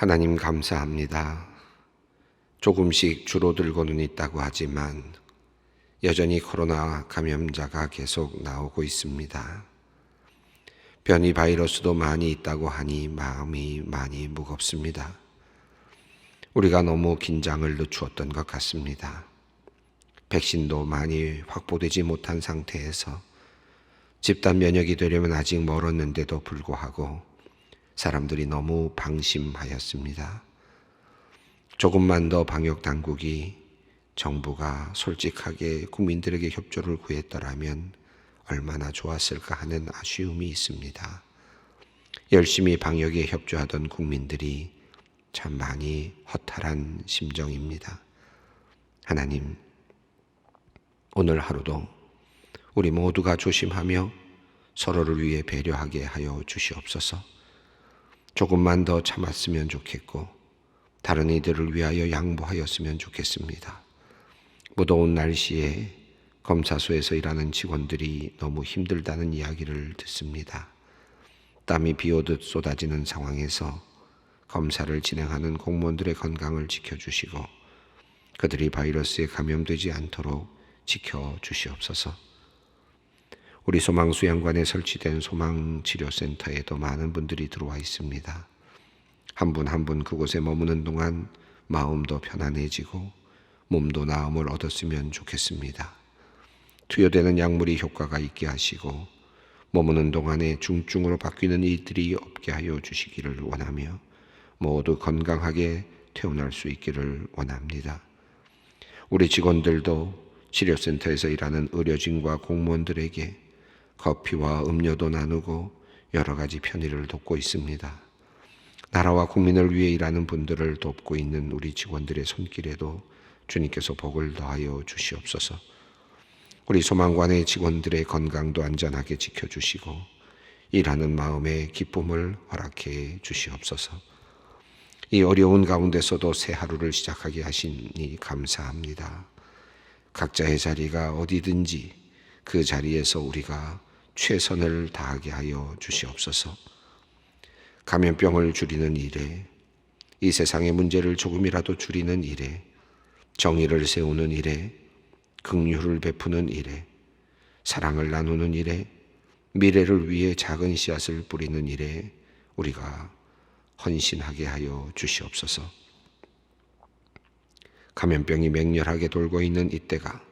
하나님 감사합니다. 조금씩 줄어들고는 있다고 하지만 여전히 코로나 감염자가 계속 나오고 있습니다. 변이 바이러스도 많이 있다고 하니 마음이 많이 무겁습니다. 우리가 너무 긴장을 늦추었던 것 같습니다. 백신도 많이 확보되지 못한 상태에서 집단 면역이 되려면 아직 멀었는데도 불구하고 사람들이 너무 방심하였습니다. 조금만 더 방역 당국이 정부가 솔직하게 국민들에게 협조를 구했더라면 얼마나 좋았을까 하는 아쉬움이 있습니다. 열심히 방역에 협조하던 국민들이 참 많이 허탈한 심정입니다. 하나님, 오늘 하루도 우리 모두가 조심하며 서로를 위해 배려하게 하여 주시옵소서. 조금만 더 참았으면 좋겠고 다른 이들을 위하여 양보하였으면 좋겠습니다. 무더운 날씨에 검사소에서 일하는 직원들이 너무 힘들다는 이야기를 듣습니다. 땀이 비오듯 쏟아지는 상황에서 검사를 진행하는 공무원들의 건강을 지켜주시고 그들이 바이러스에 감염되지 않도록 지켜주시옵소서. 우리 소망수양관에 설치된 소망치료센터에도 많은 분들이 들어와 있습니다. 한 분 한 분 그곳에 머무는 동안 마음도 편안해지고 몸도 나음을 얻었으면 좋겠습니다. 투여되는 약물이 효과가 있게 하시고 머무는 동안에 중증으로 바뀌는 일들이 없게 하여 주시기를 원하며 모두 건강하게 퇴원할 수 있기를 원합니다. 우리 직원들도 치료센터에서 일하는 의료진과 공무원들에게 커피와 음료도 나누고 여러 가지 편의를 돕고 있습니다. 나라와 국민을 위해 일하는 분들을 돕고 있는 우리 직원들의 손길에도 주님께서 복을 더하여 주시옵소서. 우리 소망관의 직원들의 건강도 안전하게 지켜주시고 일하는 마음의 기쁨을 허락해 주시옵소서. 이 어려운 가운데서도 새 하루를 시작하게 하시니 감사합니다. 각자의 자리가 어디든지 그 자리에서 우리가 최선을 다하게 하여 주시옵소서. 감염병을 줄이는 일에, 이 세상의 문제를 조금이라도 줄이는 일에, 정의를 세우는 일에, 긍휼을 베푸는 일에, 사랑을 나누는 일에, 미래를 위해 작은 씨앗을 뿌리는 일에 우리가 헌신하게 하여 주시옵소서. 감염병이 맹렬하게 돌고 있는 이때가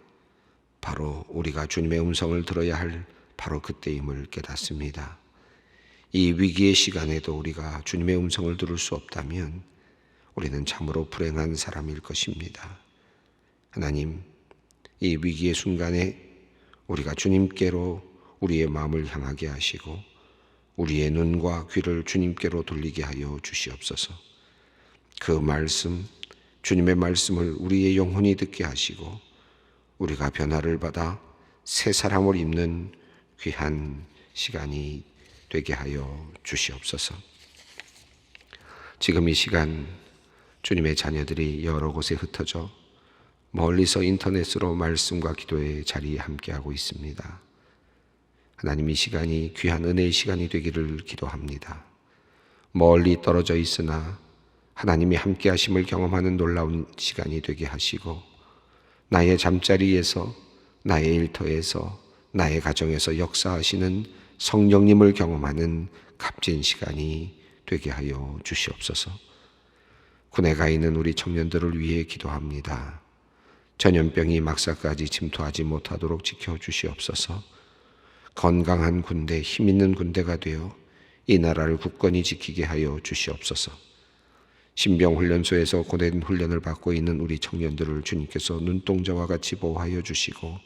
바로 우리가 주님의 음성을 들어야 할 바로 그때임을 깨닫습니다. 이 위기의 시간에도 우리가 주님의 음성을 들을 수 없다면 우리는 참으로 불행한 사람일 것입니다. 하나님, 이 위기의 순간에 우리가 주님께로 우리의 마음을 향하게 하시고 우리의 눈과 귀를 주님께로 돌리게 하여 주시옵소서. 그 말씀, 주님의 말씀을 우리의 영혼이 듣게 하시고 우리가 변화를 받아 새 사람을 입는 귀한 시간이 되게 하여 주시옵소서. 지금 이 시간 주님의 자녀들이 여러 곳에 흩어져 멀리서 인터넷으로 말씀과 기도의 자리에 함께하고 있습니다. 하나님, 이 시간이 귀한 은혜의 시간이 되기를 기도합니다. 멀리 떨어져 있으나 하나님이 함께 하심을 경험하는 놀라운 시간이 되게 하시고 나의 잠자리에서, 나의 일터에서, 나의 가정에서 역사하시는 성령님을 경험하는 값진 시간이 되게 하여 주시옵소서. 군에 가 있는 우리 청년들을 위해 기도합니다. 전염병이 막사까지 침투하지 못하도록 지켜주시옵소서. 건강한 군대, 힘있는 군대가 되어 이 나라를 굳건히 지키게 하여 주시옵소서. 신병훈련소에서 고된 훈련을 받고 있는 우리 청년들을 주님께서 눈동자와 같이 보호하여 주시고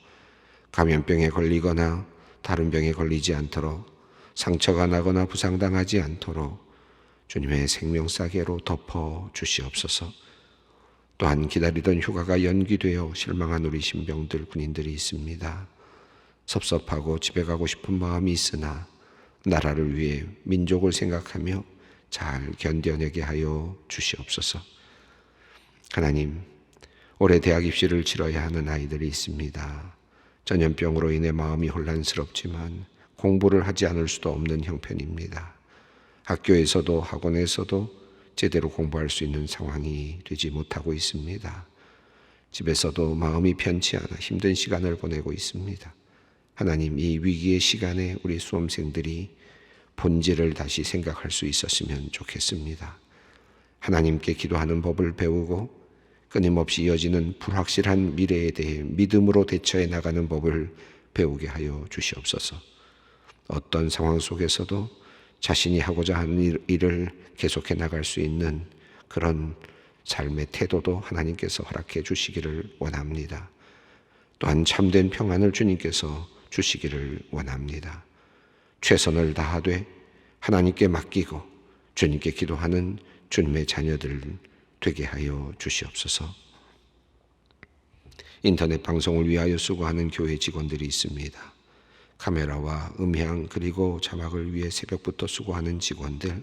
감염병에 걸리거나 다른 병에 걸리지 않도록, 상처가 나거나 부상당하지 않도록 주님의 생명싸개로 덮어 주시옵소서. 또한 기다리던 휴가가 연기되어 실망한 우리 신병들, 군인들이 있습니다. 섭섭하고 집에 가고 싶은 마음이 있으나 나라를 위해 민족을 생각하며 잘 견뎌내게 하여 주시옵소서. 하나님, 올해 대학 입시를 치러야 하는 아이들이 있습니다. 전염병으로 인해 마음이 혼란스럽지만 공부를 하지 않을 수도 없는 형편입니다. 학교에서도 학원에서도 제대로 공부할 수 있는 상황이 되지 못하고 있습니다. 집에서도 마음이 편치 않아 힘든 시간을 보내고 있습니다. 하나님, 이 위기의 시간에 우리 수험생들이 본질을 다시 생각할 수 있었으면 좋겠습니다. 하나님께 기도하는 법을 배우고 끊임없이 이어지는 불확실한 미래에 대해 믿음으로 대처해 나가는 법을 배우게 하여 주시옵소서. 어떤 상황 속에서도 자신이 하고자 하는 일을 계속해 나갈 수 있는 그런 삶의 태도도 하나님께서 허락해 주시기를 원합니다. 또한 참된 평안을 주님께서 주시기를 원합니다. 최선을 다하되 하나님께 맡기고 주님께 기도하는 주님의 자녀들 되게 하여 주시옵소서. 인터넷 방송을 위하여 수고하는 교회 직원들이 있습니다. 카메라와 음향 그리고 자막을 위해 새벽부터 수고하는 직원들,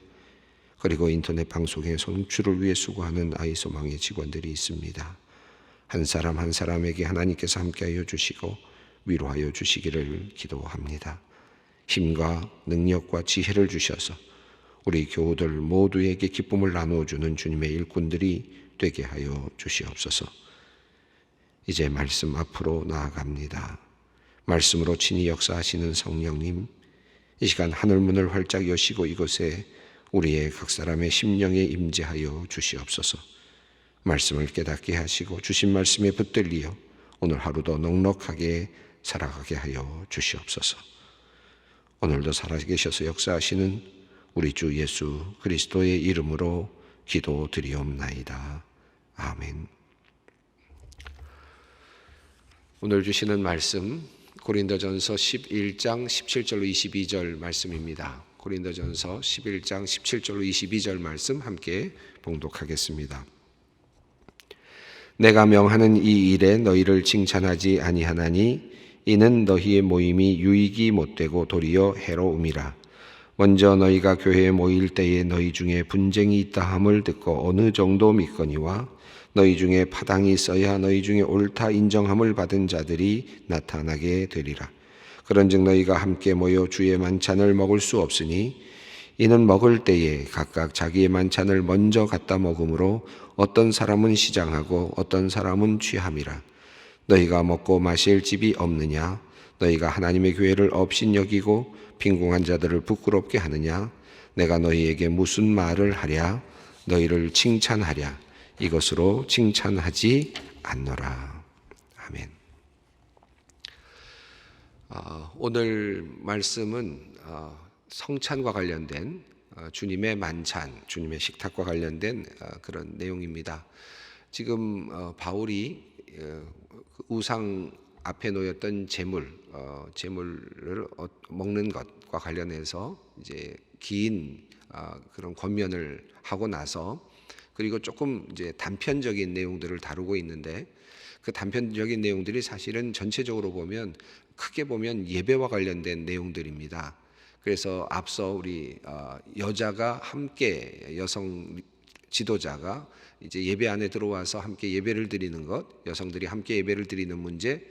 그리고 인터넷 방송의 송출을 위해 수고하는 아이소망의 직원들이 있습니다. 한 사람 한 사람에게 하나님께서 함께하여 주시고 위로하여 주시기를 기도합니다. 힘과 능력과 지혜를 주셔서 우리 교우들 모두에게 기쁨을 나누어주는 주님의 일꾼들이 되게 하여 주시옵소서. 이제 말씀 앞으로 나아갑니다. 말씀으로 친히 역사하시는 성령님, 이 시간 하늘문을 활짝 여시고 이곳에 우리의 각 사람의 심령에 임재하여 주시옵소서. 말씀을 깨닫게 하시고 주신 말씀에 붙들리어 오늘 하루도 넉넉하게 살아가게 하여 주시옵소서. 오늘도 살아계셔서 역사하시는 우리 주 예수 그리스도의 이름으로 기도드리옵나이다. 아멘. 오늘 주시는 말씀 고린도전서 11장 17절로 22절 말씀입니다. 고린도전서 11장 17절로 22절 말씀 함께 봉독하겠습니다. 내가 명하는 이 일에 너희를 칭찬하지 아니하나니 이는 너희의 모임이 유익이 못되고 도리어 해로움이라. 먼저 너희가 교회에 모일 때에 너희 중에 분쟁이 있다 함을 듣고 어느 정도 믿거니와 너희 중에 파당이 있어야 너희 중에 옳다 인정함을 받은 자들이 나타나게 되리라. 그런즉 너희가 함께 모여 주의 만찬을 먹을 수 없으니 이는 먹을 때에 각각 자기의 만찬을 먼저 갖다 먹음으로 어떤 사람은 시장하고 어떤 사람은 취함이라. 너희가 먹고 마실 집이 없느냐? 너희가 하나님의 교회를 업신여기고 빈궁한 자들을 부끄럽게 하느냐? 내가 너희에게 무슨 말을 하랴? 너희를 칭찬하랴? 이것으로 칭찬하지 않노라. 아멘. 오늘 말씀은 성찬과 관련된 주님의 만찬, 주님의 식탁과 관련된 그런 내용입니다. 지금 바울이 우상 앞에 놓였던 제물을 먹는 것과 관련해서 이제 긴 그런 권면을 하고 나서 그리고 조금 이제 단편적인 내용들을 다루고 있는데 그 단편적인 내용들이 사실은 전체적으로 보면 크게 보면 예배와 관련된 내용들입니다. 그래서 앞서 우리 여자가 함께 여성 지도자가 이제 예배 안에 들어와서 함께 예배를 드리는 것, 여성들이 함께 예배를 드리는 문제,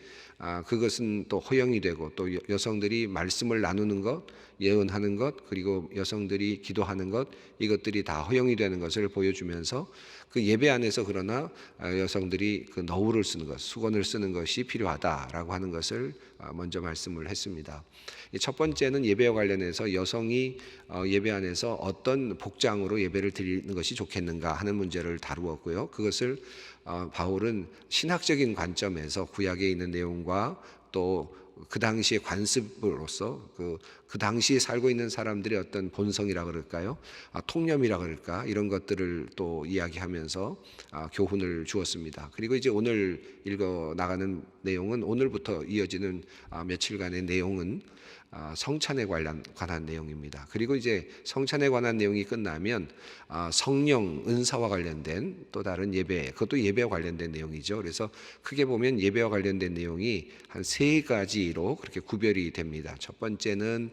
그것은 또 허용이 되고 또 여성들이 말씀을 나누는 것, 예언하는 것, 그리고 여성들이 기도하는 것, 이것들이 다 허용이 되는 것을 보여주면서 그 예배 안에서 그러나 여성들이 그 너울을 쓰는 것, 수건을 쓰는 것이 필요하다라고 하는 것을 먼저 말씀을 했습니다. 첫 번째는 예배와 관련해서 여성이 예배 안에서 어떤 복장으로 예배를 드리는 것이 좋겠는가 하는 문제를 다루었고요. 그것을 바울은 신학적인 관점에서 구약에 있는 내용과 또 그 당시의 관습으로서 그 당시에 살고 있는 사람들의 어떤 본성이라 그럴까요? 통념이라 그럴까? 이런 것들을 또 이야기하면서 교훈을 주었습니다. 그리고 이제 오늘 읽어 나가는 내용은 오늘부터 이어지는 며칠간의 내용은 성찬에 관한 내용입니다. 그리고 이제 성찬에 관한 내용이 끝나면 성령 은사와 관련된 또 다른 예배, 그것도 예배와 관련된 내용이죠. 그래서 크게 보면 예배와 관련된 내용이 한 세 가지로 그렇게 구별이 됩니다. 첫 번째는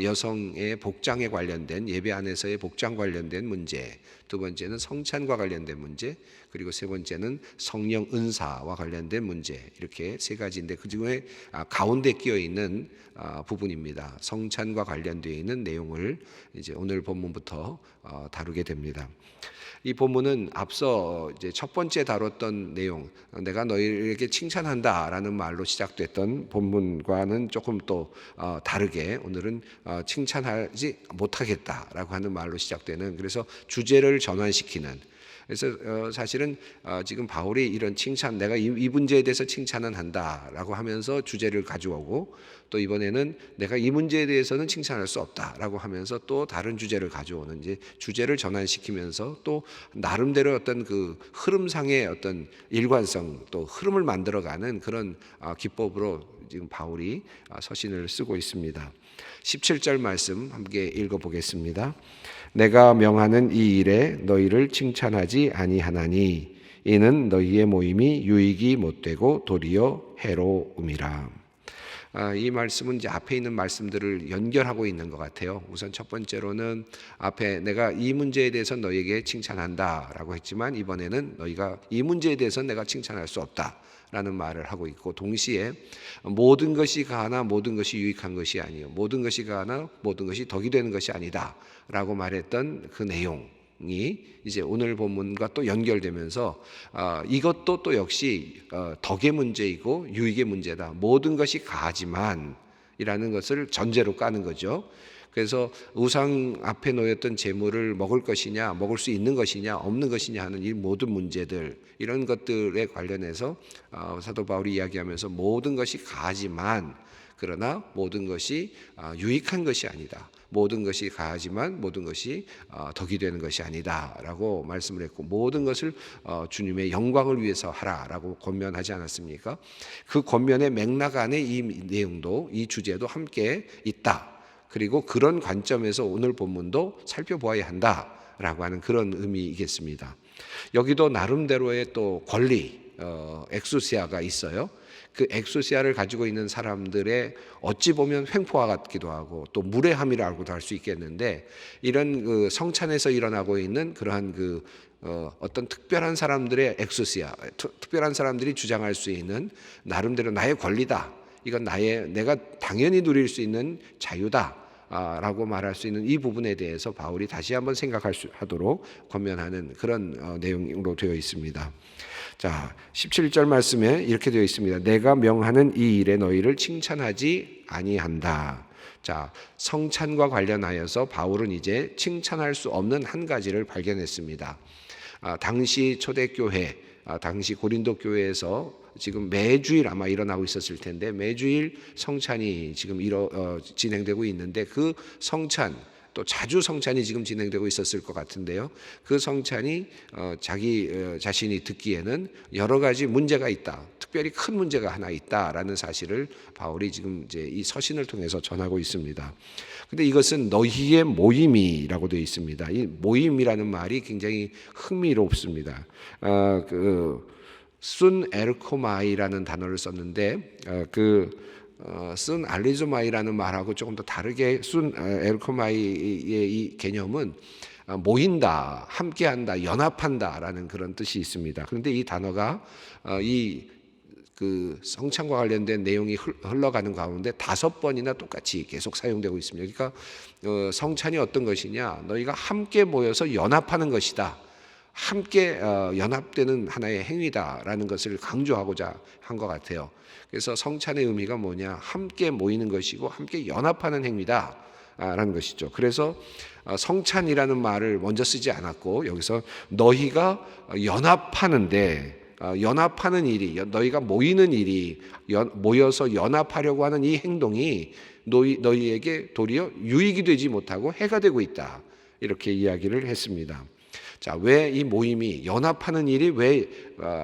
여성의 복장에 관련된 예배 안에서의 복장 관련된 문제, 두 번째는 성찬과 관련된 문제, 그리고 세 번째는 성령 은사와 관련된 문제, 이렇게 세 가지인데 그 중에 가운데 끼어 있는 부분이 부분입니다. 성찬과 관련되어 있는 내용을 이제 오늘 본문부터 다루게 됩니다. 이 본문은 앞서 이제 첫 번째 다뤘던 내용, 내가 너희에게 칭찬한다라는 말로 시작됐던 본문과는 조금 또 다르게 오늘은 칭찬하지 못하겠다라고 하는 말로 시작되는, 그래서 주제를 전환시키는, 그래서 사실은 지금 바울이 이런 칭찬, 내가 이 문제에 대해서 칭찬은 한다라고 하면서 주제를 가져오고, 또 이번에는 내가 이 문제에 대해서는 칭찬할 수 없다라고 하면서 또 다른 주제를 가져오는, 이제 주제를 전환시키면서 또 나름대로 어떤 그 흐름상의 어떤 일관성, 또 흐름을 만들어가는 그런 기법으로 지금 바울이 서신을 쓰고 있습니다. 17절 말씀 함께 읽어보겠습니다. 내가 명하는 이 일에 너희를 칭찬하지 아니하나니 이는 너희의 모임이 유익이 못되고 도리어 해로움이라. 이 말씀은 이제 앞에 있는 말씀들을 연결하고 있는 것 같아요. 우선 첫 번째로는 앞에 내가 이 문제에 대해서 너희에게 칭찬한다라고 했지만, 이번에는 너희가 이 문제에 대해서 내가 칭찬할 수 없다라는 말을 하고 있고, 동시에 모든 것이 가하나 모든 것이 유익한 것이 아니요 모든 것이 가하나 모든 것이 덕이 되는 것이 아니다 라고 말했던 그 내용이 이제 오늘 본문과 또 연결되면서 이것도 또 역시 덕의 문제이고 유익의 문제다. 모든 것이 가하지만 이라는 것을 전제로 까는 거죠. 그래서 우상 앞에 놓였던 재물을 먹을 것이냐, 먹을 수 있는 것이냐, 없는 것이냐 하는 이 모든 문제들, 이런 것들에 관련해서 사도 바울이 이야기하면서 모든 것이 가하지만 그러나 모든 것이 유익한 것이 아니다. 모든 것이 가하지만 모든 것이 덕이 되는 것이 아니다라고 말씀을 했고, 모든 것을 주님의 영광을 위해서 하라라고 권면하지 않았습니까? 그 권면의 맥락 안에 이 내용도, 이 주제도 함께 있다. 그리고 그런 관점에서 오늘 본문도 살펴보아야 한다라고 하는 그런 의미이겠습니다. 여기도 나름대로의 또 권리, 엑소시아가 있어요. 그 엑소시아를 가지고 있는 사람들의 어찌 보면 횡포와 같기도 하고 또 무례함이라고도 할 수 있겠는데, 이런 그 성찬에서 일어나고 있는 그러한 그 어떤 특별한 사람들의 엑소시아, 특별한 사람들이 주장할 수 있는 나름대로 나의 권리다, 이건 내가 당연히 누릴 수 있는 자유다 라고 말할 수 있는 이 부분에 대해서 바울이 다시 한번 생각하도록 권면하는 그런 내용으로 되어 있습니다. 자, 17절 말씀에 이렇게 되어 있습니다. 내가 명하는 이 일에 너희를 칭찬하지 아니한다. 자, 성찬과 관련하여서 바울은 이제 칭찬할 수 없는 한 가지를 발견했습니다. 당시 초대교회, 당시 고린도 교회에서 지금 매주일 아마 일어나고 있었을 텐데, 매주일 성찬이 지금 진행되고 있는데, 그 성찬, 또 자주 성찬이 지금 진행되고 있었을 것 같은데요. 그 성찬이 자기 자신이 듣기에는 여러 가지 문제가 있다, 특별히 큰 문제가 하나 있다라는 사실을 바울이 지금 이제 이 서신을 통해서 전하고 있습니다. 근데 이것은 너희의 모임이라고 되어 있습니다. 이 모임이라는 말이 굉장히 흥미롭습니다. 순 에르코마이라는 단어를 썼는데, 순 알리조마이라는 말하고 조금 더 다르게 순 에르코마이의 이 개념은 모인다, 함께한다, 연합한다라는 그런 뜻이 있습니다. 그런데 이 단어가 그 성찬과 관련된 내용이 흘러가는 가운데 5번이나 똑같이 계속 사용되고 있습니다. 그러니까 성찬이 어떤 것이냐, 너희가 함께 모여서 연합하는 것이다, 함께 연합되는 하나의 행위다라는 것을 강조하고자 한 것 같아요. 그래서 성찬의 의미가 뭐냐, 함께 모이는 것이고 함께 연합하는 행위다라는 것이죠. 그래서 성찬이라는 말을 먼저 쓰지 않았고, 여기서 너희가 연합하는데, 연합하는 일이, 너희가 모이는 일이, 모여서 연합하려고 하는 이 행동이 너희에게 도리어 유익이 되지 못하고 해가 되고 있다, 이렇게 이야기를 했습니다. 자, 왜 이 모임이, 연합하는 일이 왜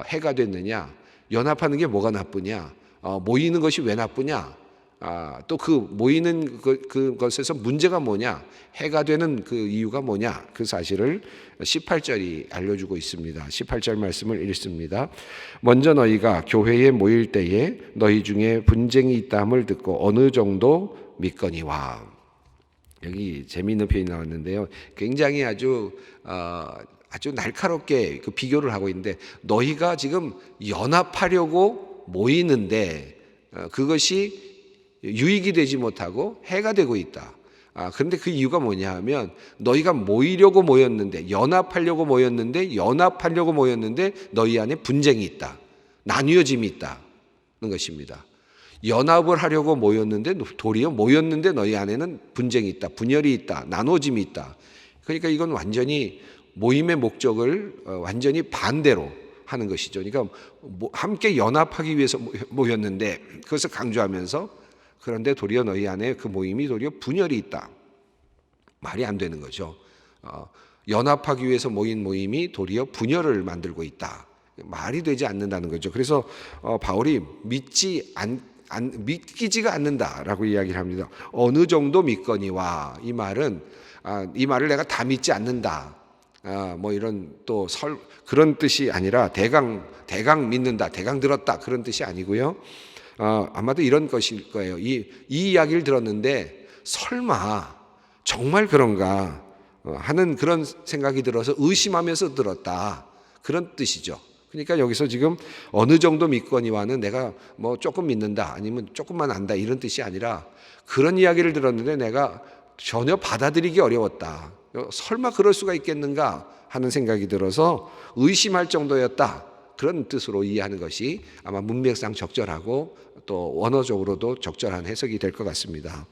해가 됐느냐, 연합하는 게 뭐가 나쁘냐, 모이는 것이 왜 나쁘냐, 또 그 모이는 그것에서 문제가 뭐냐, 해가 되는 그 이유가 뭐냐, 그 사실을 18절이 알려주고 있습니다. 18절 말씀을 읽습니다. 먼저 너희가 교회에 모일 때에 너희 중에 분쟁이 있다함을 듣고 어느 정도 믿거니와. 여기 재미있는 표현이 나왔는데요. 굉장히 아주 날카롭게 그 비교를 하고 있는데, 너희가 지금 연합하려고 모이는데 그것이 유익이 되지 못하고 해가 되고 있다. 그런데 그 이유가 뭐냐 하면 너희가 모이려고 모였는데 연합하려고 모였는데 너희 안에 분쟁이 있다. 나뉘어짐이 있다는 것입니다. 연합을 하려고 모였는데 도리어 모였는데 너희 안에는 분쟁이 있다. 분열이 있다. 나눠짐이 있다. 그러니까 이건 완전히 모임의 목적을 완전히 반대로 하는 것이죠. 그러니까 함께 연합하기 위해서 모였는데 그것을 강조하면서 그런데 도리어 너희 안에 그 모임이 도리어 분열이 있다. 말이 안 되는 거죠. 연합하기 위해서 모인 모임이 도리어 분열을 만들고 있다. 말이 되지 않는다는 거죠. 그래서 바울이 믿기지가 않는다라고 이야기를 합니다. 어느 정도 믿거니와 이 말을 내가 다 믿지 않는다. 뭐 이런 또 그런 뜻이 아니라 대강 믿는다, 대강 들었다 그런 뜻이 아니고요. 아마도 이런 것일 거예요. 이 이야기를 들었는데 설마 정말 그런가 하는 그런 생각이 들어서 의심하면서 들었다 그런 뜻이죠. 그러니까 여기서 지금 어느 정도 믿거니와는 내가 뭐 조금 믿는다 아니면 조금만 안다 이런 뜻이 아니라 그런 이야기를 들었는데 내가 전혀 받아들이기 어려웠다. 설마 그럴 수가 있겠는가 하는 생각이 들어서 의심할 정도였다. 그런 뜻으로 이해하는 것이 아마 문맥상 적절하고 또 원어적으로도 적절한 해석이 될 것 같습니다.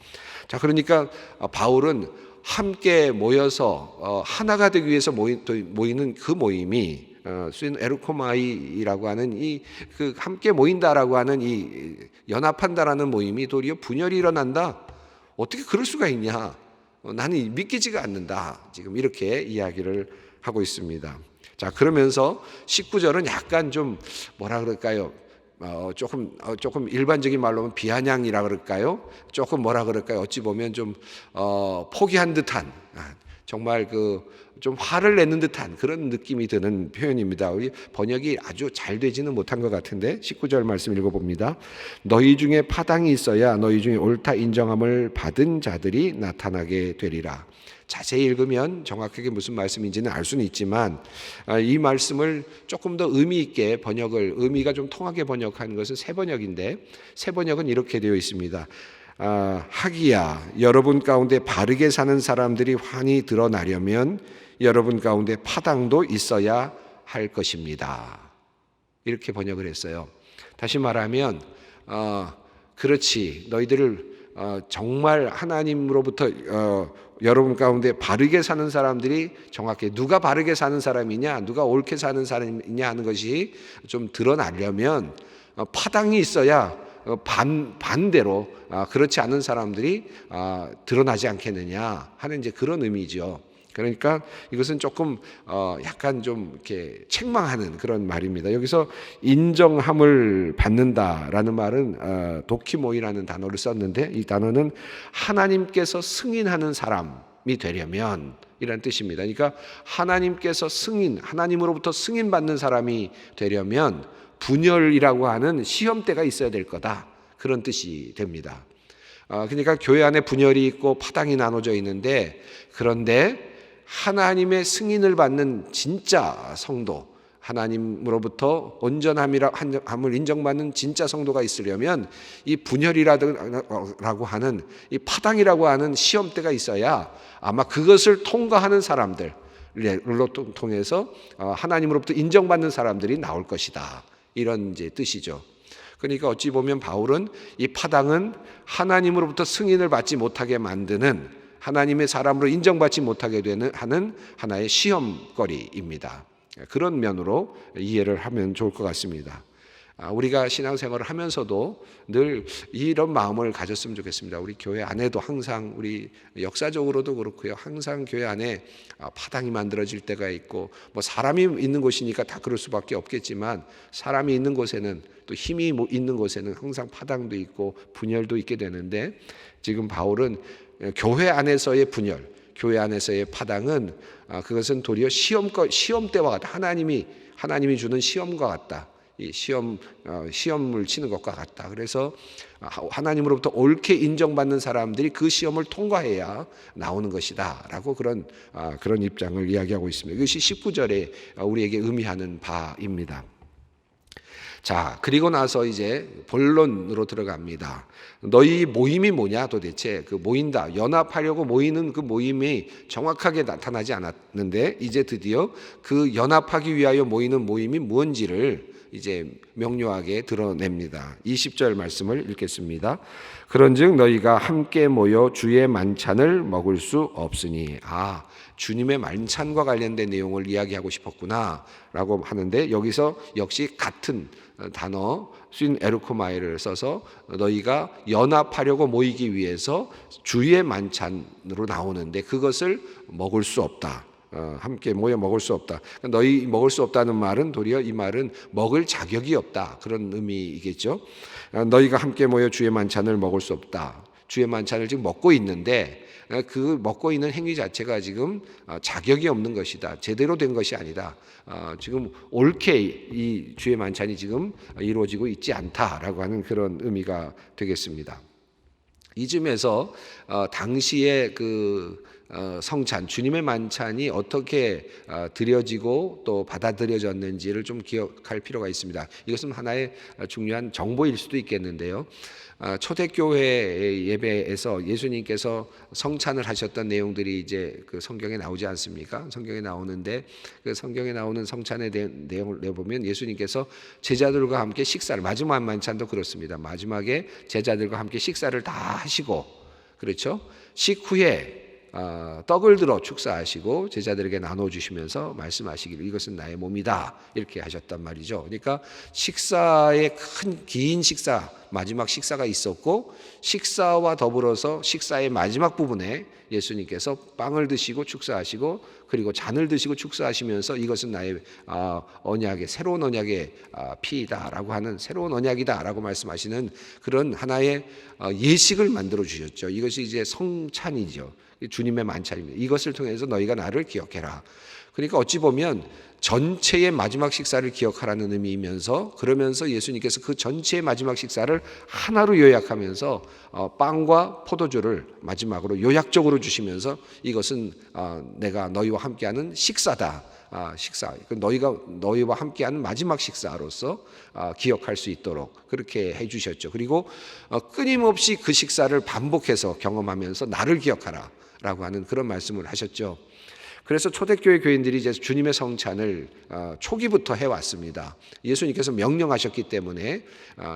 자, 그러니까 바울은 함께 모여서 하나가 되기 위해서 모이는 그 모임이 스윈 에르코마이라고 하는 그 함께 모인다라고 하는 이 연합한다라는 모임이 도리어 분열이 일어난다. 어떻게 그럴 수가 있냐? 나는 믿기지가 않는다. 지금 이렇게 이야기를 하고 있습니다. 자, 그러면서 19절은 약간 좀 뭐라 그럴까요? 조금 일반적인 말로 하면 비아냥이라 그럴까요? 조금 뭐라 그럴까요? 어찌 보면 좀 포기한 듯한 정말 좀 화를 내는 듯한 그런 느낌이 드는 표현입니다. 우리 번역이 아주 잘 되지는 못한 것 같은데 19절 말씀 읽어봅니다. 너희 중에 파당이 있어야 너희 중에 옳다 인정함을 받은 자들이 나타나게 되리라. 자세히 읽으면 정확하게 무슨 말씀인지는 알 수는 있지만 이 말씀을 조금 더 의미 있게 의미가 좀 통하게 번역하는 것은 새 번역인데 새 번역은 이렇게 되어 있습니다. 하기야 여러분 가운데 바르게 사는 사람들이 환히 드러나려면 여러분 가운데 파당도 있어야 할 것입니다. 이렇게 번역을 했어요. 다시 말하면 그렇지 너희들을 정말 하나님으로부터 여러분 가운데 바르게 사는 사람들이 정확히 누가 바르게 사는 사람이냐 누가 옳게 사는 사람이냐 하는 것이 좀 드러나려면 파당이 있어야 반대로 그렇지 않은 사람들이 드러나지 않겠느냐 하는 이제 그런 의미죠. 그러니까 이것은 조금 약간 좀 이렇게 책망하는 그런 말입니다. 여기서 인정함을 받는다라는 말은 도키모이라는 단어를 썼는데 이 단어는 하나님께서 승인하는 사람이 되려면 이란 뜻입니다. 그러니까 하나님께서 하나님으로부터 승인받는 사람이 되려면 분열이라고 하는 시험대가 있어야 될 거다. 그런 뜻이 됩니다. 그러니까 교회 안에 분열이 있고 파당이 나눠져 있는데 그런데 하나님의 승인을 받는 진짜 성도, 하나님으로부터 온전함을 인정받는 진짜 성도가 있으려면 이 분열이라고 하는 이 파당이라고 하는 시험대가 있어야 아마 그것을 통과하는 사람들로 통해서 하나님으로부터 인정받는 사람들이 나올 것이다. 이런 이제 뜻이죠. 그러니까 어찌 보면 바울은 이 파당은 하나님으로부터 승인을 받지 못하게 만드는 하나님의 사람으로 인정받지 못하게 하는 하나의 시험거리입니다. 그런 면으로 이해를 하면 좋을 것 같습니다. 우리가 신앙생활을 하면서도 늘 이런 마음을 가졌으면 좋겠습니다. 우리 교회 안에도 항상 우리 역사적으로도 그렇고요. 항상 교회 안에 파당이 만들어질 때가 있고 뭐 사람이 있는 곳이니까 다 그럴 수밖에 없겠지만 사람이 있는 곳에는 또 힘이 있는 곳에는 항상 파당도 있고 분열도 있게 되는데 지금 바울은 교회 안에서의 분열, 교회 안에서의 파당은 그것은 도리어 시험대와 같다. 하나님이 주는 시험과 같다. 이 시험을 치는 것과 같다. 그래서 하나님으로부터 옳게 인정받는 사람들이 그 시험을 통과해야 나오는 것이다라고 그런 입장을 이야기하고 있습니다. 이것이 19절에 우리에게 의미하는 바입니다. 자, 그리고 나서 이제 본론으로 들어갑니다. 너희 모임이 뭐냐 도대체? 그 모인다, 연합하려고 모이는 그 모임이 정확하게 나타나지 않았는데 이제 드디어 그 연합하기 위하여 모이는 모임이 무엇인지를 이제 명료하게 드러냅니다. 20절 말씀을 읽겠습니다. 그런즉 너희가 함께 모여 주의 만찬을 먹을 수 없으니. 주님의 만찬과 관련된 내용을 이야기하고 싶었구나 라고 하는데, 여기서 역시 같은 단어 쉰 에르코마이를 써서 너희가 연합하려고 모이기 위해서 주의 만찬으로 나오는데 그것을 먹을 수 없다. 함께 모여 먹을 수 없다. 너희 먹을 수 없다는 말은 도리어 이 말은 먹을 자격이 없다, 그런 의미이겠죠. 너희가 함께 모여 주의 만찬을 먹을 수 없다. 주의 만찬을 지금 먹고 있는데 그 먹고 있는 행위 자체가 지금 자격이 없는 것이다, 제대로 된 것이 아니다, 지금 옳게 이 주의 만찬이 지금 이루어지고 있지 않다라고 하는 그런 의미가 되겠습니다. 이쯤에서 당시의 그 성찬, 주님의 만찬이 어떻게 드려지고 또 받아들여졌는지를 좀 기억할 필요가 있습니다. 이것은 하나의 중요한 정보일 수도 있겠는데요. 초대교회 예배에서 예수님께서 성찬을 하셨던 내용들이 이제 그 성경에 나오지 않습니까? 성경에 나오는데 그 성경에 나오는 성찬의 내용을 내보면 예수님께서 제자들과 함께 식사를, 마지막 만찬도 그렇습니다. 마지막에 제자들과 함께 식사를 다 하시고, 그렇죠? 식후에 떡을 들어 축사하시고 제자들에게 나눠주시면서 말씀하시기를 이것은 나의 몸이다, 이렇게 하셨단 말이죠. 그러니까 식사의 긴 식사, 마지막 식사가 있었고, 식사와 더불어서 식사의 마지막 부분에 예수님께서 빵을 드시고 축사하시고 그리고 잔을 드시고 축사하시면서 이것은 나의 언약의, 새로운 언약의 피이다라고 하는, 새로운 언약이다라고 말씀하시는 그런 하나의 예식을 만들어 주셨죠. 이것이 이제 성찬이죠. 주님의 만찬입니다. 이것을 통해서 너희가 나를 기억해라. 그러니까 어찌 보면 전체의 마지막 식사를 기억하라는 의미이면서, 그러면서 예수님께서 그 전체의 마지막 식사를 하나로 요약하면서 빵과 포도주를 마지막으로 요약적으로 주시면서 이것은 내가 너희와 함께하는 식사다. 식사, 너희와 함께하는 마지막 식사로서 기억할 수 있도록 그렇게 해주셨죠. 그리고 끊임없이 그 식사를 반복해서 경험하면서 나를 기억하라 라고 하는 그런 말씀을 하셨죠. 그래서 초대교회 교인들이 이제 주님의 성찬을 초기부터 해왔습니다. 예수님께서 명령하셨기 때문에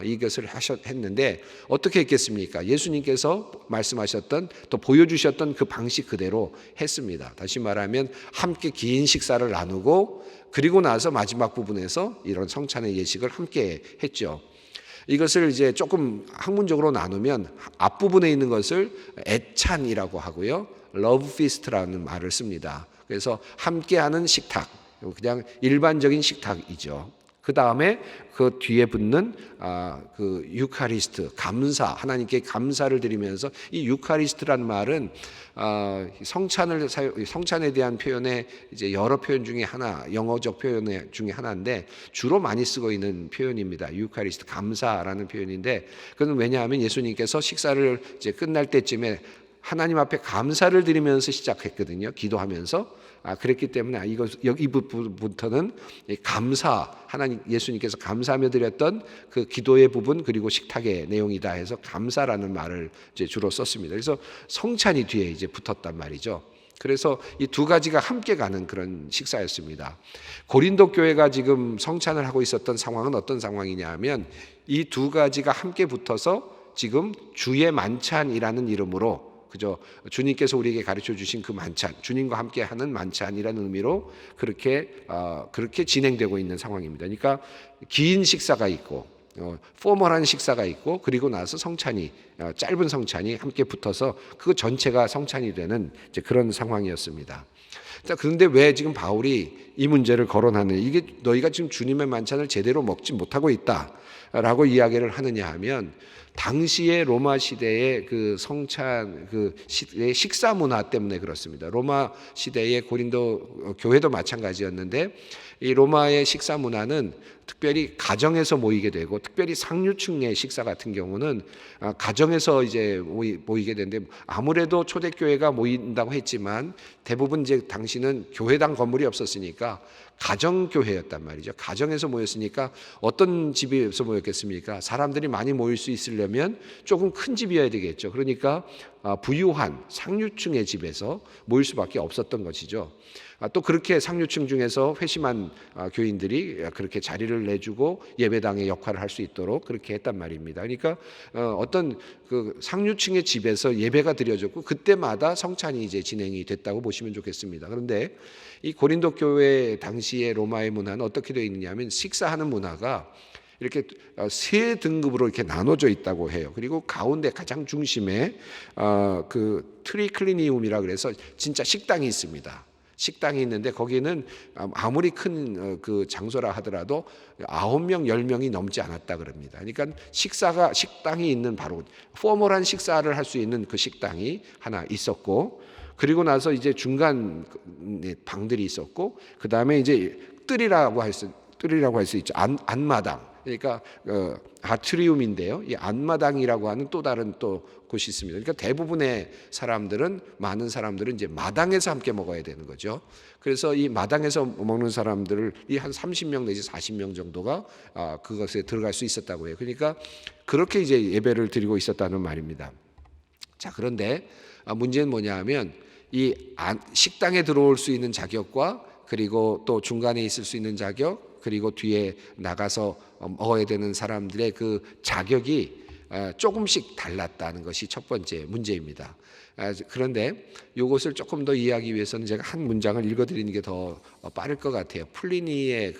이것을 했는데 어떻게 했겠습니까? 예수님께서 말씀하셨던, 또 보여주셨던 그 방식 그대로 했습니다. 다시 말하면 함께 긴 식사를 나누고 그리고 나서 마지막 부분에서 이런 성찬의 예식을 함께 했죠. 이것을 이제 조금 학문적으로 나누면 앞부분에 있는 것을 애찬이라고 하고요, 러브 피스트라는 말을 씁니다. 그래서 함께하는 식탁, 그냥 일반적인 식탁이죠. 그 다음에 그 뒤에 붙는 그 유카리스트, 감사, 하나님께 감사를 드리면서, 이 유카리스트라는 말은 성찬에 대한 표현의 이제 여러 표현 중에 하나, 영어적 표현 중에 하나인데 주로 많이 쓰고 있는 표현입니다. 유카리스트, 감사라는 표현인데, 그건 왜냐하면 예수님께서 식사를 이제 끝날 때쯤에 하나님 앞에 감사를 드리면서 시작했거든요. 기도하면서. 그랬기 때문에 이 부분부터는 감사, 하나님, 예수님께서 감사하며 드렸던 그 기도의 부분, 그리고 식탁의 내용이다 해서 감사라는 말을 이제 주로 썼습니다. 그래서 성찬이 뒤에 이제 붙었단 말이죠. 그래서 이 두 가지가 함께 가는 그런 식사였습니다. 고린도 교회가 지금 성찬을 하고 있었던 상황은 어떤 상황이냐 하면, 이 두 가지가 함께 붙어서 지금 주의 만찬이라는 이름으로, 그죠, 주님께서 우리에게 가르쳐 주신 그 만찬, 주님과 함께 하는 만찬이라는 의미로 그렇게 진행되고 있는 상황입니다. 그러니까 긴 식사가 있고 포멀한 식사가 있고, 그리고 나서 성찬이, 짧은 성찬이 함께 붙어서 그 전체가 성찬이 되는 이제 그런 상황이었습니다. 자, 그런데 왜 지금 바울이 이 문제를 거론하는, 이게 너희가 지금 주님의 만찬을 제대로 먹지 못하고 있다라고 이야기를 하느냐 하면, 당시의 로마 시대의 그 성찬 그 시대의 식사 문화 때문에 그렇습니다. 로마 시대의 고린도 교회도 마찬가지였는데 이 로마의 식사 문화는 특별히 가정에서 모이게 되고, 특별히 상류층의 식사 같은 경우는 가정에서 이제 모이게 되는데, 아무래도 초대교회가 모인다고 했지만 대부분 이제 당시는 교회당 건물이 없었으니까 가정교회였단 말이죠. 가정에서 모였으니까 어떤 집에서 모였겠습니까? 사람들이 많이 모일 수 있으려면 조금 큰 집이어야 되겠죠. 그러니까 부유한 상류층의 집에서 모일 수밖에 없었던 것이죠. 또 그렇게 상류층 중에서 회심한 교인들이 그렇게 자리를 내주고 예배당의 역할을 할 수 있도록 그렇게 했단 말입니다. 그러니까 어떤 그 상류층의 집에서 예배가 드려졌고, 그때마다 성찬이 이제 진행이 됐다고 보시면 좋겠습니다. 그런데 이 고린도 교회 당시의 로마의 문화는 어떻게 되어 있느냐면, 식사하는 문화가 이렇게 세 등급으로 이렇게 나눠져 있다고 해요. 그리고 가운데 가장 중심에 그 트리클리니움이라 그래서 진짜 식당이 있습니다. 식당이 있는데 거기는 아무리 큰 그 장소라 하더라도 9명, 10명이 넘지 않았다 그럽니다. 그러니까 식당이 있는, 바로 포멀한 식사를 할 수 있는 그 식당이 하나 있었고, 그리고 나서 이제 중간 방들이 있었고, 그 다음에 이제 뜰이라고 할 수 있죠. 안마당. 그러니까 아트리움인데요. 이 안마당이라고 하는 또 다른 또 곳이 있습니다. 그러니까 대부분의 많은 사람들은 이제 마당에서 함께 먹어야 되는 거죠. 그래서 이 마당에서 먹는 사람들을 한 30명 내지 40명 정도가 그것에 들어갈 수 있었다고 해요. 그러니까 그렇게 이제 예배를 드리고 있었다는 말입니다. 자, 그런데 문제는 뭐냐 하면, 이 식당에 들어올 수 있는 자격과, 그리고 또 중간에 있을 수 있는 자격, 그리고 뒤에 나가서 먹어야 되는 사람들의 그 자격이 조금씩 달랐다는 것이 첫 번째 문제입니다. 그런데 이것을 조금 더 이해하기 위해서는 제가 한 문장을 읽어드리는 게 더 빠를 것 같아요. 플리니의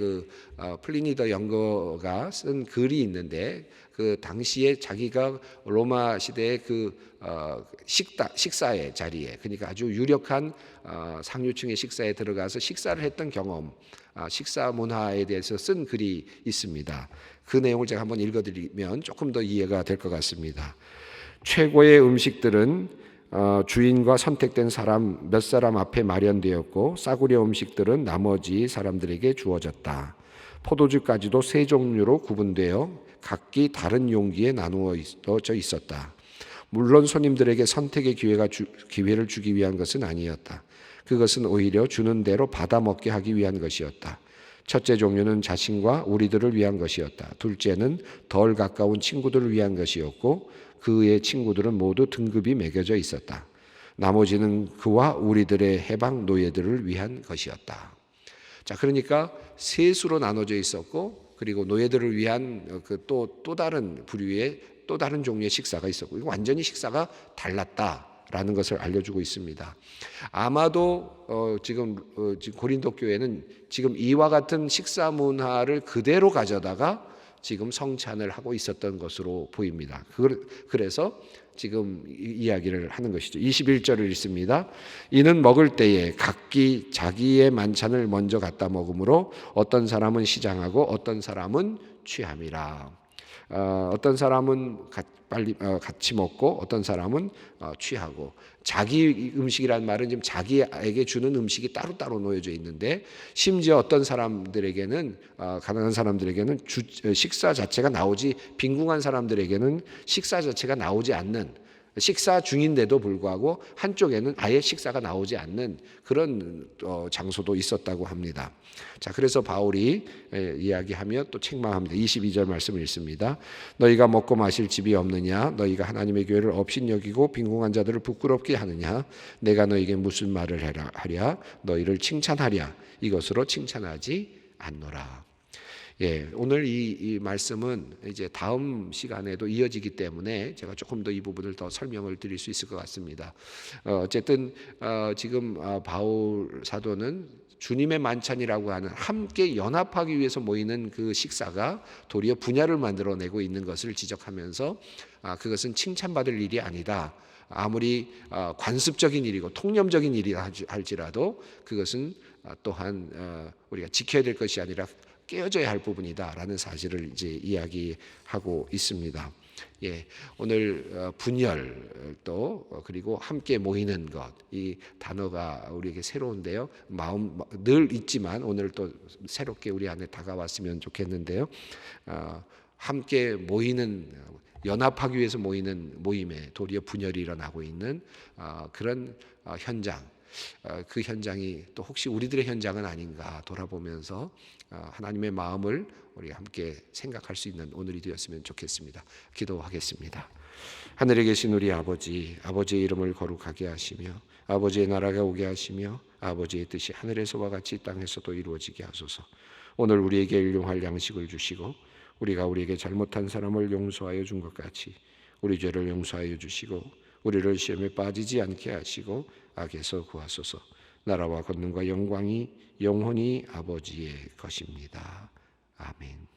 플리니 더 영거가 쓴 글이 있는데, 그 당시에 자기가 로마 시대의 그 식사의 자리에, 그러니까 아주 유력한 상류층의 식사에 들어가서 식사를 했던 경험, 식사 문화에 대해서 쓴 글이 있습니다. 그 내용을 제가 한번 읽어드리면 조금 더 이해가 될 것 같습니다. 최고의 음식들은 주인과 선택된 사람 몇 사람 앞에 마련되었고, 싸구려 음식들은 나머지 사람들에게 주어졌다. 포도주까지도 세 종류로 구분되어 각기 다른 용기에 나누어져 있었다. 물론 손님들에게 선택의 기회를 주기 위한 것은 아니었다. 그것은 오히려 주는 대로 받아먹게 하기 위한 것이었다. 첫째 종류는 자신과 우리들을 위한 것이었다. 둘째는 덜 가까운 친구들을 위한 것이었고, 그의 친구들은 모두 등급이 매겨져 있었다. 나머지는 그와 우리들의 해방 노예들을 위한 것이었다. 자, 그러니까 세 수로 나눠져 있었고, 그리고 노예들을 위한 또 다른 부류의 또 다른 종류의 식사가 있었고, 이거 완전히 식사가 달랐다라는 것을 알려주고 있습니다. 아마도 지금 고린도 교회는 지금 이와 같은 식사 문화를 그대로 가져다가 지금 성찬을 하고 있었던 것으로 보입니다. 그래서 지금 이야기를 하는 것이죠. 21절을 읽습니다. 이는 먹을 때에 각기 자기의 만찬을 먼저 갖다 먹으므로 어떤 사람은 시장하고 어떤 사람은 취함이라. 어떤 사람은 같이 먹고 어떤 사람은 취하고, 자기 음식이란 말은 지금 자기에게 주는 음식이 따로따로 놓여져 있는데, 심지어 어떤 사람들에게는 가난한 사람들에게는 식사 자체가 빈궁한 사람들에게는 식사 자체가 나오지 않는, 식사 중인데도 불구하고 한쪽에는 아예 식사가 나오지 않는 그런 장소도 있었다고 합니다. 자, 그래서 바울이 이야기하며 또 책망합니다. 22절 말씀을 읽습니다. 너희가 먹고 마실 집이 없느냐? 너희가 하나님의 교회를 업신여기고 빈궁한 자들을 부끄럽게 하느냐? 내가 너희에게 무슨 말을 하랴? 너희를 칭찬하랴? 이것으로 칭찬하지 않노라. 오늘 이 말씀은 이제 다음 시간에도 이어지기 때문에 제가 조금 더 이 부분을 더 설명을 드릴 수 있을 것 같습니다. 어쨌든 지금 바울 사도는 주님의 만찬이라고 하는 함께 연합하기 위해서 모이는 그 식사가 도리어 분야를 만들어내고 있는 것을 지적하면서 그것은 칭찬받을 일이 아니다. 아무리 관습적인 일이고 통념적인 일이라 할지라도 그것은 또한 우리가 지켜야 될 것이 아니라 깨어져야 할 부분이다라는 사실을 이제 이야기하고 있습니다. 오늘 분열 또 그리고 함께 모이는 것, 이 단어가 우리에게 새로운데요. 마음 늘 있지만 오늘 또 새롭게 우리 안에 다가왔으면 좋겠는데요. 함께 모이는, 연합하기 위해서 모이는 모임에 도리어 분열이 일어나고 있는 그런 현장, 그 현장이 또 혹시 우리들의 현장은 아닌가 돌아보면서 하나님의 마음을 우리 함께 생각할 수 있는 오늘이 되었으면 좋겠습니다. 기도하겠습니다. 하늘에 계신 우리 아버지, 아버지의 이름을 거룩하게 하시며 아버지의 나라가 오게 하시며 아버지의 뜻이 하늘에서와 같이 땅에서도 이루어지게 하소서. 오늘 우리에게 일용할 양식을 주시고 우리가 우리에게 잘못한 사람을 용서하여 준 것 같이 우리 죄를 용서하여 주시고 우리를 시험에 빠지지 않게 하시고 악에서 구하소서. 나라와 권능과 영광이 영원히 아버지의 것입니다. 아멘.